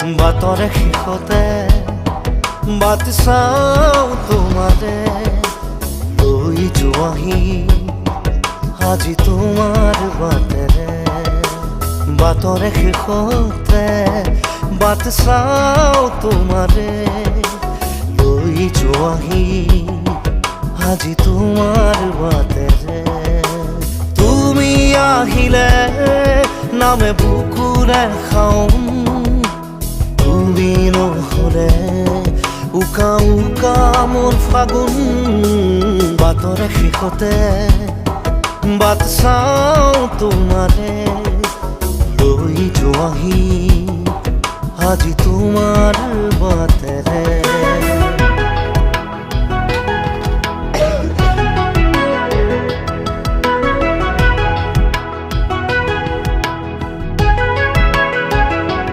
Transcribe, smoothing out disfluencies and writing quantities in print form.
বাটৰে শেষতে বাট চাওঁ তোমাৰে লৈ যোৱাহি আজি তোমাৰ বাটেৰে বাটৰে শেষতে বাট চাওঁ তোমাৰে লৈ যোৱাহি আজি তোমাৰ বাটেৰে তুমি আহিলে নামে বুকুৰে খাওঁ তুমি নহ'লে উকা উকা মোৰ ফাগুন বাটৰে শেষতে বাট চাওঁ তোমাৰে লৈ যোৱাহি আজি তোমাৰ বাট